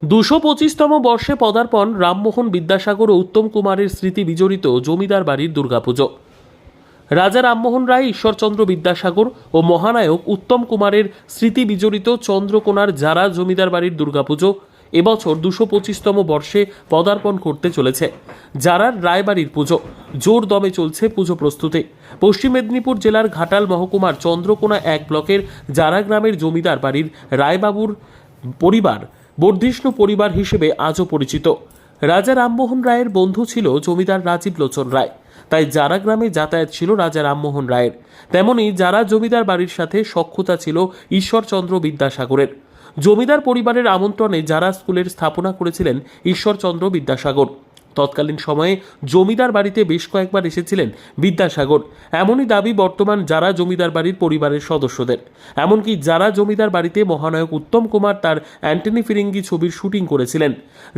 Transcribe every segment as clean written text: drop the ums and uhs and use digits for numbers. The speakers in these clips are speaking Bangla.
২২৫তম বর্ষে পদার্পণ রামমোহন বিদ্যাসাগর ও উত্তম কুমারের স্মৃতি বিজড়িত জমিদার বাড়ির দুর্গাপুজো। রাজা রামমোহন রায়, ঈশ্বরচন্দ্র বিদ্যাসাগর ও মহানায়ক উত্তম কুমারের স্মৃতি বিজড়িত চন্দ্রকোনার জারা জমিদার বাড়ির দুর্গাপুজো এবছর ২২৫তম বর্ষে পদার্পণ করতে চলেছে। জারার রায়বাড়ির পুজো জোর দমে চলছে পুজো প্রস্তুতি। পশ্চিম মেদিনীপুর জেলার ঘাটাল মহকুমার চন্দ্রকোনা ১ ব্লকের জারা গ্রামের জমিদার বাড়ির রায়বাবুর পরিবার বর্ধিষ্ণু পরিবার হিসেবে আজও পরিচিত। রাজা রামমোহন রায়ের বন্ধু ছিল জমিদার রাজীব লোচন রায়, তাই জারা গ্রামে যাতায়াত ছিল রাজা রামমোহন রায়ের। তেমনি জারা জমিদার বাড়ির সাথে সখ্যতা ছিল ঈশ্বরচন্দ্র বিদ্যাসাগরের। জমিদার পরিবারের আমন্ত্রণে জারা স্কুলের স্থাপনা করেছিলেন ঈশ্বরচন্দ্র বিদ্যাসাগর। তৎকালীন সময়ে জমিদার বাড়িতে বেশ কয়েকবার এসেছিলেন বিদ্যাসাগর, এমনই দাবি বর্তমান জারা জমিদার বাড়ির পরিবারের সদস্যদের। এমনকি জারা জমিদার বাড়িতে মহানায়ক উত্তম কুমার তার অ্যান্টনি ফিরিঙ্গি ছবির শুটিং করেছিলেন,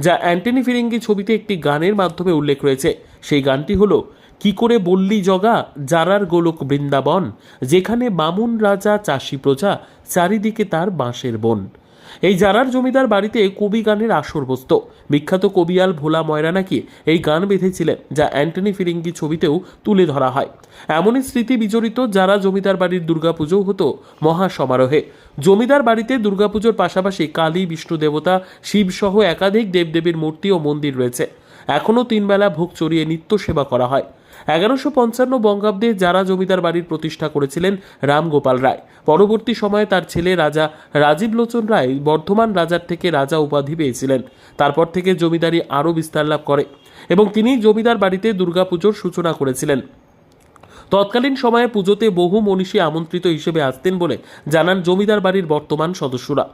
যা অ্যান্টনি ফিরিঙ্গি ছবিতে একটি গানের মাধ্যমে উল্লেখ রয়েছে। সেই গানটি হলো কি করে বললি জগা, জারার গোলক বৃন্দাবন, যেখানে বামুন রাজা চাষি প্রজা, চারিদিকে তার বাঁশের বন। এই জারার জমিদার বাড়িতে কবি গানের আসর বসত। বিখ্যাত কবিয়াল ভোলা ময়রা নাকি এই গান বেঁধেছিলেন, যা অ্যান্টনি ফিরিঙ্গি ছবিতেও তুলে ধরা হয়। এমনই স্মৃতি বিজড়িত জারা জমিদার বাড়ির দুর্গাপুজো হতো মহা সমারোহে। জমিদার বাড়িতে দুর্গাপুজোর পাশাপাশি কালী, বিষ্ণু দেবতা, শিবসহ একাধিক দেবদেবীর মূর্তি ও মন্দির রয়েছে। এখনও ৩ বেলা ভোগ চড়িয়ে নিত্য সেবা করা হয়। ১১৫৫ বঙ্গাব্দে জারা জমিদার বাড়ির প্রতিষ্ঠা করেছিলেন রামগোপাল রায়। পরবর্তী সময়ে তার ছেলে রাজা রাজীব লোচন রায় বর্ধমান রাজার থেকে রাজা উপাধি পেয়েছিলেন। তারপর থেকে জমিদারি আরও বিস্তার লাভ করে এবং তিনি জমিদার বাড়িতে দুর্গাপুজোর সূচনা করেছিলেন। তৎকালীন সময়ে পুজোতে বহু মনীষী আমন্ত্রিত হিসেবে আসতেন বলে জানান জমিদার বাড়ির বর্তমান সদস্যরা।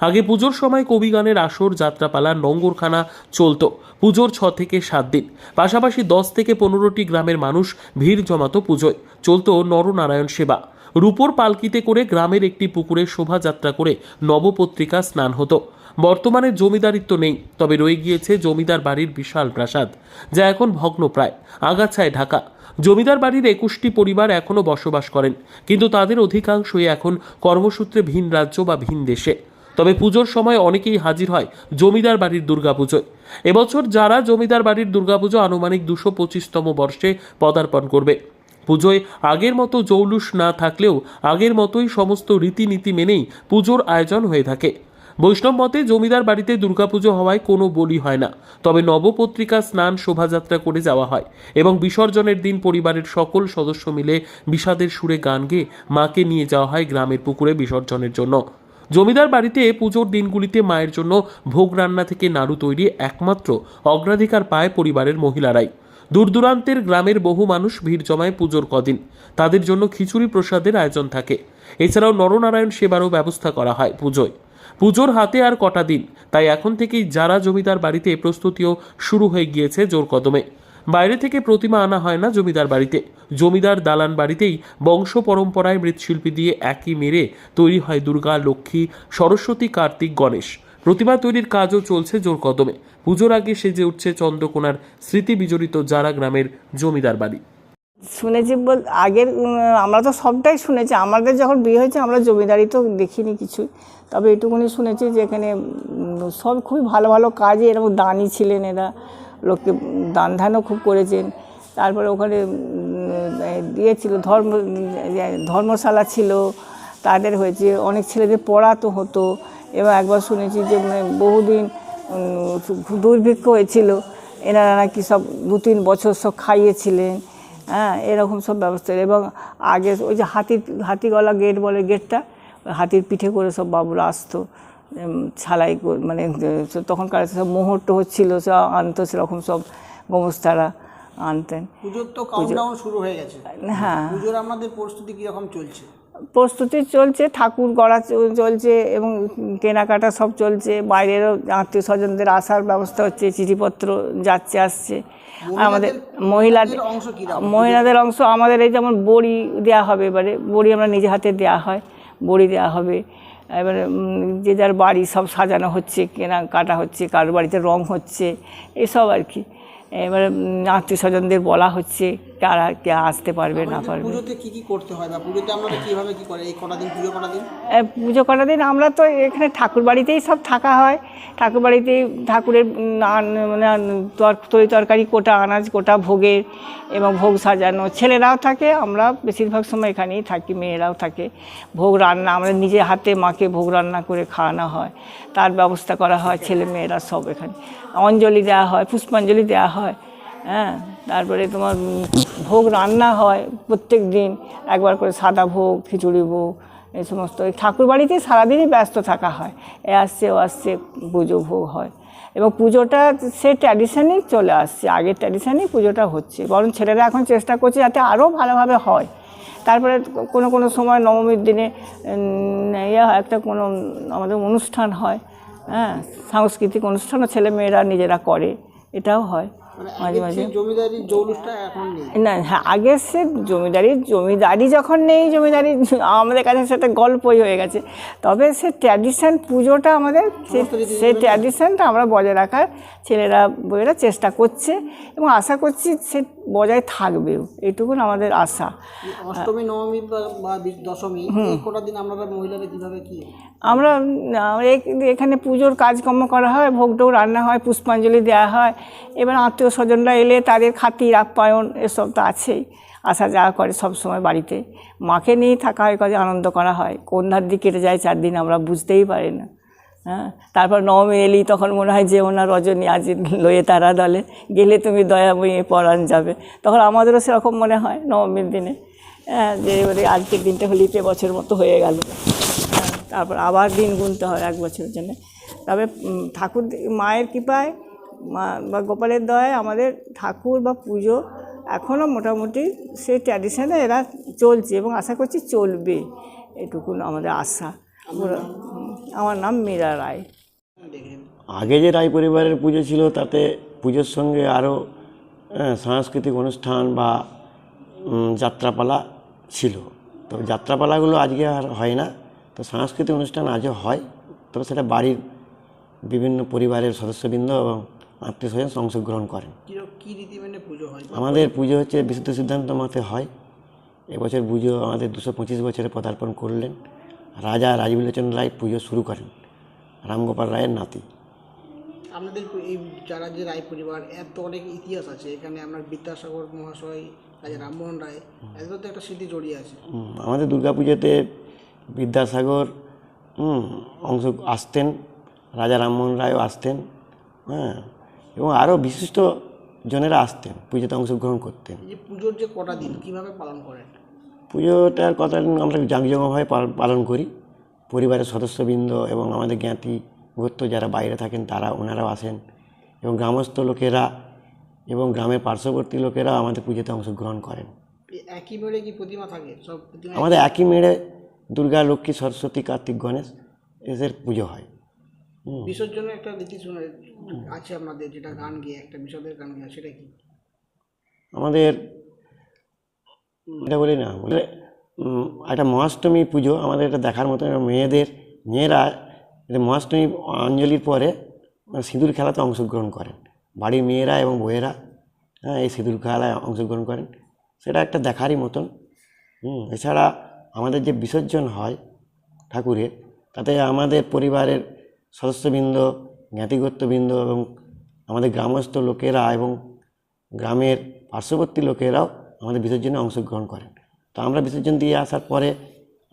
আগে পুজোর সময় কবি গানের আসর, যাত্রাপালা, নোঙ্গরখানা চলত পুজোর ৬ থেকে ৭ দিন। পাশাপাশি ১০ থেকে ১৫টি গ্রামের মানুষ ভিড় জমাতো পুজোয়। চলত নরনারায়ণ সেবা। রূপোর পালকিতে করে গ্রামের একটি পুকুরে শোভাযাত্রা করে নবপত্রিকা স্নান হতো। বর্তমানে জমিদারিত্ব নেই, তবে রয়ে গিয়েছে জমিদার বাড়ির বিশাল প্রাসাদ, যা এখন ভগ্নপ্রায়, আগাছায় ঢাকা। জমিদার বাড়ির ২১টি পরিবার এখনও বসবাস করেন, কিন্তু তাদের অধিকাংশই এখন কর্মসূত্রে ভিন রাজ্য বা ভিন দেশে। তবে পুজোর সময় অনেকেই হাজির হয় জমিদার বাড়ির দুর্গাপুজোয়। এবছর যারা জমিদার বাড়ির দুর্গাপুজো আনুমানিক ২২৫তম বর্ষে পদার্পণ করবে। পুজোয় আগের মতো জৌলুস না থাকলেও আগের মতোই সমস্ত রীতিনীতি মেনেই পুজোর আয়োজন হয়ে থাকে। বৈষ্ণব মতে জমিদার বাড়িতে দুর্গাপুজো হওয়ায় কোনো বলি হয় না, তবে নবপত্রিকা স্নান, শোভাযাত্রা করে যাওয়া হয় এবং বিসর্জনের দিন পরিবারের সকল সদস্য মিলে বিষাদের সুরে গান গেয়ে মাকে নিয়ে যাওয়া হয় গ্রামের পুকুরে বিসর্জনের জন্য। জমিদার বাড়িতে পুজোর দিনগুলিতে মায়ের জন্য ভোগ রান্না থেকে নাড়ু তৈরি একমাত্র অগ্রাধিকার পায় পরিবারের মহিলারাই। দূর দূরান্তের গ্রামের বহু মানুষ ভিড় জমায় পুজোর কদিন। তাদের জন্য খিচুড়ি প্রসাদের আয়োজন থাকে। এছাড়াও নরনারায়ণ সেবারও ব্যবস্থা করা হয় পুজোয়। পুজোর হাতে আর কটা দিন, তাই এখন থেকেই যারা জমিদার বাড়িতে প্রস্তুতিও শুরু হয়ে গিয়েছে জোর কদমে। বাইরে থেকে প্রতিমা আনা হয় না জমিদার বাড়িতে। জমিদার দালান বাড়িতেই বংশ পরম্পরায় মৃৎশিল্পী দিয়ে একই মেরে তৈরি হয় দুর্গা, লক্ষ্মী, সরস্বতী, কার্তিক, গণেশ। প্রতিমা তৈরির কাজও চলছে জোর কদমে। পুজোর আগে সেজে উঠছে চন্দ্রকোনার স্মৃতি বিজড়িত জারা গ্রামের জমিদার বাড়ি। শুনেছি আগের আমরা তো সবটাই শুনেছি। আমাদের যখন বিয়ে হয়েছে আমরা জমিদারি তো দেখিনি কিছু, তবে এটুকুনি শুনেছি যে এখানে সব খুবই ভালো ভালো কাজে এরকম দানি ছিলেন, এরা লোককে দান ধ্যানও খুব করেছেন। তারপরে ওখানে দিয়েছিল ধর্মশালা ছিল, তাদের হয়েছে অনেক ছেলেদের পড়াতো হতো। এবং একবার শুনেছি যে বহুদিন দুর্ভিক্ষ হয়েছিল, এনারা নাকি সব ২-৩ বছর সব খাইয়েছিলেন। হ্যাঁ, এরকম সব ব্যবস্থা। এবং আগে ওই যে হাতিগলা গেট বলে, গেটটা হাতির পিঠে করে সব বাবুরা আসতো ছালাই মানে তখনকার সব মুহূর্ত হচ্ছিল, সব আনতো, সেরকম সব গোমস্তারা আনতেন। পুজোর তো কাউন্টডাউন শুরু হয়ে গেছে। হ্যাঁ, পুজোর আপনাদের প্রস্তুতি কীরকম চলছে? প্রস্তুতি চলছে, ঠাকুর গড়া চলছে এবং কেনাকাটা সব চলছে। বাইরেরও আত্মীয় স্বজনদের আসার ব্যবস্থা হচ্ছে, চিঠিপত্র যাচ্ছে আসছে। আমাদের মহিলাদের অংশ আমাদের এই যেমন বড়ি দেওয়া হবে, এবারে বড়ি আমরা নিজে হাতে দেওয়া হয়, বড়ি দেওয়া হবে। এবারে যে যার বাড়ি সব সাজানো হচ্ছে, কেনাকাটা হচ্ছে, কারোর বাড়িতে রং হচ্ছে, এসব আর কি। এবারে আত্মীয় স্বজনদের বলা হচ্ছে কারা কে আসতে পারবে না আমাদের পারবে। পুজোতে কি কি করতে হয় বা পুজোতে আপনারা কিভাবে কি করে এই কটা দিন পুজো কটা দিন? পুজো করার দিন আমরা তো এখানে ঠাকুর বাড়িতেই সব থাকা হয়, ঠাকুর বাড়িতেই ঠাকুরের মানে তরি তরকারি কোটা, আনাজ কোটা, ভোগের এবং ভোগ সাজানো, ছেলেরাও থাকে, আমরা বেশিরভাগ সময় এখানেই থাকি, মেয়েরাও থাকে। ভোগ রান্না আমরা নিজে হাতে মাকে ভোগ রান্না করে খাওয়ানো হয়, তার ব্যবস্থা করা হয়, ছেলে মেয়েরা সব এখানে। অঞ্জলি দেওয়া হয়, পুষ্পাঞ্জলি দেওয়া হয়, হ্যাঁ। তারপরে তোমার ভোগ রান্না হয় প্রত্যেক দিন, একবার করে সাদা ভোগ, খিচুড়ি ভোগ, এই সমস্ত। এই ঠাকুর বাড়িতে সারাদিনই ব্যস্ত থাকা হয়, এ আসছে ও আসছে, পুজো ভোগ হয়। এবং পুজোটা সে ট্র্যাডিশনই চলে আসছে, আগের ট্র্যাডিশনই পুজোটা হচ্ছে, বরং ছেলেরা এখন চেষ্টা করছে যাতে আরও ভালোভাবে হয়। তারপরে কোনো কোনো সময় নবমীর দিনে একটা কোনো আমাদের অনুষ্ঠান হয়, হ্যাঁ, সাংস্কৃতিক অনুষ্ঠানও ছেলে মেয়েরা নিজেরা করে, এটাও হয় মানে মাঝে আগের মাঝে। সেই জমিদারির জৌলুসটা এখন নেই। না, হ্যাঁ, আগে সে জমিদারি যখন নেই, জমিদারি আমাদের কাছে সেটা গল্পই হয়ে গেছে। তবে সে ট্র্যাডিশন পুজোটা আমাদের, সেই ট্র্যাডিশনটা আমরা বজায় রাখার ছেলেরা বইয়েরা চেষ্টা করছে এবং আশা করছি সে বজায় থাকবেও, এইটুকুন আমাদের আশা। অষ্টমী, নবমী বা দশমী এই কটা দিন আপনারা মহিলারা কিভাবে কি? আমরা এখানে পুজোর কাজকর্ম করা হয়, ভোগ টোগ রান্না হয়, পুষ্পাঞ্জলি দেওয়া হয়। এবার আত্মীয় স্বজনরা এলে তাদের খাতির আপ্যায়ন এসব তো আছেই, আসা যাওয়া করে সব সময় বাড়িতে। মাকে নিয়েই থাকা হয়, কাজে আনন্দ করা হয়। কোন ধার দিয়ে কেটে যায় 4 দিন আমরা বুঝতেই পারি না, হ্যাঁ। তারপর নবমী এলেই তখন মনে হয় যে ওনার রজনী আজ লয়ে তারা দলে, গেলে তুমি দয়াময়ী পরাণ যাবে। তখন আমাদেরও সেরকম মনে হয় নবমীর দিনে, হ্যাঁ, যে এবারে আজকের দিনটা হলিতে বছর মতো হয়ে গেল। তারপর আবার দিন গুনতে হয় 1 বছরের জন্য। তবে ঠাকুর মায়ের কৃপায়, মা বা গোপালের দয়ায় আমাদের ঠাকুর বা পুজো এখনও মোটামুটি সেই ট্র্যাডিশনে এরা চলছে এবং আশা করছি চলবে, এটুকুন আমাদের আশা। আমার নাম মীরা রায়। আগে যে রায় পরিবারের পুজো ছিল তাতে পুজোর সঙ্গে আরও সাংস্কৃতিক অনুষ্ঠান বা যাত্রাপালা ছিল। তো যাত্রাপালাগুলো আজকে আর হয় না, তো সাংস্কৃতিক অনুষ্ঠান আজও হয়, তবে সেটা বাড়ির বিভিন্ন পরিবারের সদস্যবৃন্দ এবং আত্মীয় স্বজন অংশগ্রহণ করেন। কি রীতি মেনে পুজো হয়? আমাদের পুজো হচ্ছে বিশুদ্ধ সিদ্ধান্ত মতে হয়। এবছর পুজো আমাদের 225 বছরে পদার্পণ করলেন রাজা রাজবিলোচন রায় পুজো শুরু করেন, রামগোপাল রায়ের নাতি। আপনাদের এই যারা যে রায় পরিবার, এর তো অনেক ইতিহাস আছে এখানে। আপনার বিদ্যাসাগর মহাশয়, রাজা রামমোহন রায়, এদের তো একটা স্মৃতি জড়িয়ে আছে। আমাদের দুর্গাপুজোতে বিদ্যাসাগর অংশ আসতেন, রাজা রামমোহন রায়ও আসতেন, হ্যাঁ, এবং আরও বিশিষ্ট জনেরা আসতেন পুজোতে অংশগ্রহণ করতেন। এই যে পুজোর যে কটা দিন কীভাবে পালন করেন? পুজোটার কথা আমরা জাঁকজমকভাবে পালন করি। পরিবারের সদস্যবৃন্দ এবং আমাদের জ্ঞাতি গোত্র যারা বাইরে থাকেন ওনারাও আসেন, এবং গ্রামস্থ লোকেরা এবং গ্রামের পার্শ্ববর্তী লোকেরা আমাদের পুজোতে অংশগ্রহণ করেন। একই মেড়ে কি প্রতিমা থাকে? সব প্রতিমা আমাদের একই মেড়ে দুর্গা, লক্ষ্মী, সরস্বতী, কার্তিক, গণেশ এদের পুজো হয়। বিসর্জনের একটা রীতি শুনে আছে আপনাদের, যেটা গান গিয়ে একটা বিসর্জনের গান গিয়ে, সেটা কি? আমাদের এটা বলি না, বলে একটা মহাষ্টমী পুজো আমাদের এটা দেখার মতো। মেয়েরা মহাষ্টমী অঞ্জলির পরে সিঁদুর খেলাতে অংশগ্রহণ করেন, বাড়ির মেয়েরা এবং বউয়েরা, হ্যাঁ, এই সিঁদুর খেলায় অংশগ্রহণ করেন, সেটা একটা দেখারই মতন। এছাড়া আমাদের যে বিসর্জন হয় ঠাকুরের, তাতে আমাদের পরিবারের সদস্যবৃন্দ, জ্ঞাতিগোত্রবৃন্দ এবং আমাদের গ্রামস্থ লোকেরা এবং গ্রামের পার্শ্ববর্তী লোকেরাও আমাদের বিসর্জনে অংশগ্রহণ করেন। তো আমরা বিসর্জন দিয়ে আসার পরে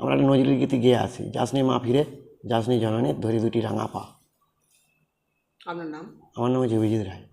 আমরা একটা নজরুল গীতি গেয়ে আসি, যাসনি মা ফিরে, যাসনি জননী, ধরি দুটি রাঙা পা। আপনার নাম? আমার নাম হচ্ছে অভিজিৎ রায়।